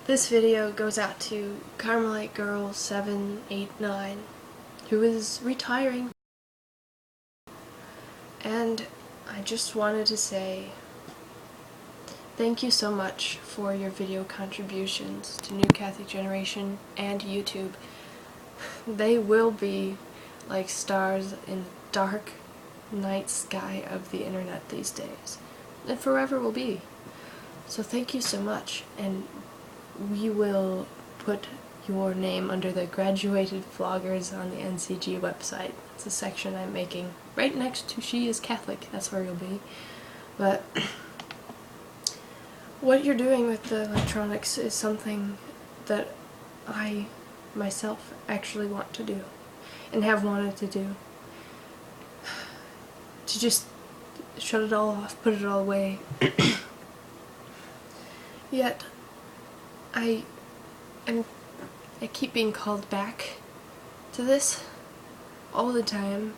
This video goes out to Carmelitegirl789, who is retiring. And I just wanted to say thank you so much for your video contributions to New Catholic Generation and YouTube. They will be like stars in the dark night sky of the internet these days, and forever will be. So thank you so much, and we will put your name under the graduated vloggers on the NCG website. It's a section I'm making right next to She is Catholic. That's where you'll be. But what you're doing with the electronics is something that I myself actually want to do and have wanted to do. To just shut it all off, put it all away. Yet I keep being called back to this all the time.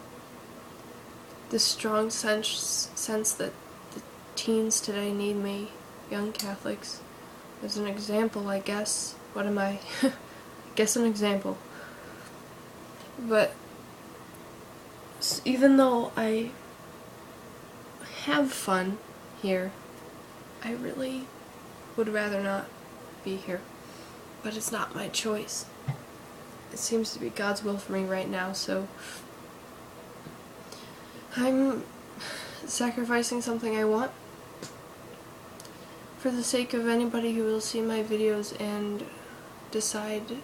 This strong sense that the teens today need me, young Catholics, as an example, I guess. What am I? I guess an example. But even though I have fun here, I really would rather not be here. But it's not my choice. It seems to be God's will for me right now, so I'm sacrificing something I want for the sake of anybody who will see my videos and decide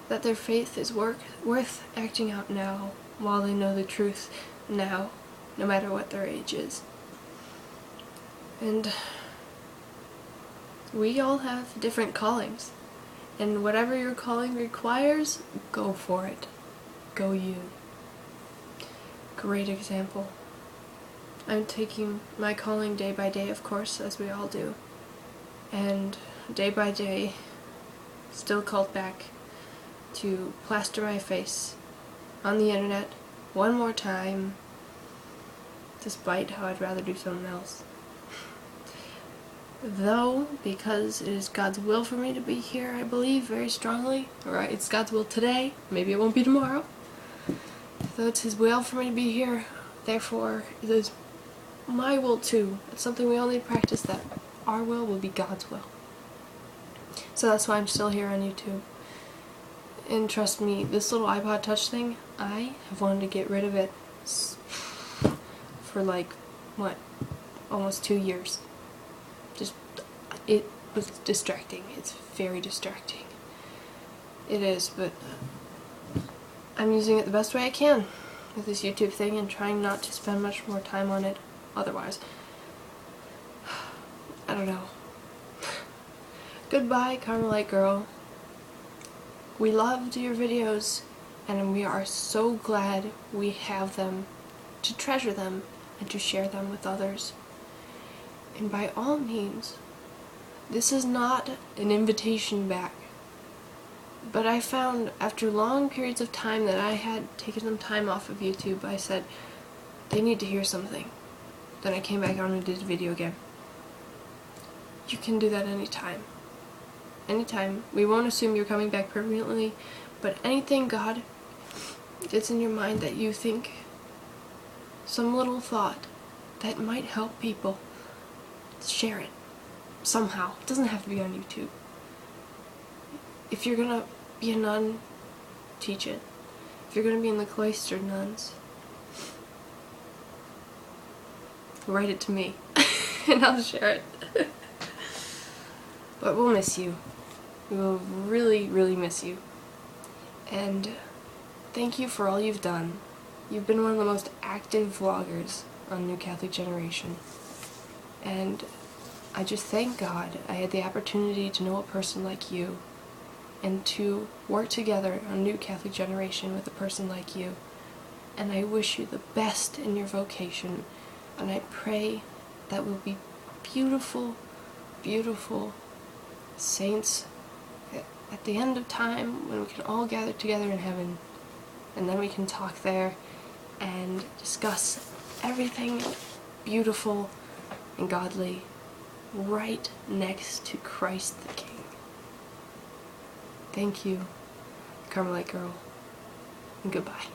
that their faith is worth acting out now while they know the truth now, no matter what their age is. And we all have different callings. And whatever your calling requires, go for it. Go you. Great example. I'm taking my calling day by day, of course, as we all do. And day by day, still called back to plaster my face on the internet one more time, despite how I'd rather do something else. Though, because it is God's will for me to be here, I believe very strongly, or it's God's will today, maybe it won't be tomorrow, though it's His will for me to be here, therefore it is my will too. It's something we all need to practice, that our will be God's will. So that's why I'm still here on YouTube. And trust me, this little iPod Touch thing, I have wanted to get rid of it for like, what, almost 2 years. It was distracting. It's very distracting. It is, but I'm using it the best way I can with this YouTube thing and trying not to spend much more time on it otherwise. I don't know. Goodbye, Carmelite Girl. We loved your videos, and we are so glad we have them, to treasure them, and to share them with others. And by all means, this is not an invitation back, but I found after long periods of time that I had taken some time off of YouTube, I said, they need to hear something. Then I came back on and did a video again. You can do that anytime. Anytime. We won't assume you're coming back permanently, but anything God gets in your mind that you think, some little thought that might help people, share it. Somehow. It doesn't have to be on YouTube. If you're gonna be a nun, teach it. If you're gonna be in the cloistered nuns, write it to me and I'll share it. But we'll miss you. We will really, really miss you. And thank you for all you've done. You've been one of the most active vloggers on New Catholic Generation. And I just thank God I had the opportunity to know a person like you and to work together on New Catholic Generation with a person like you. And I wish you the best in your vocation, and I pray that we'll be beautiful, beautiful saints at the end of time when we can all gather together in heaven, and then we can talk there and discuss everything beautiful and godly right next to Christ the King. Thank you, Carmelite Girl, and goodbye.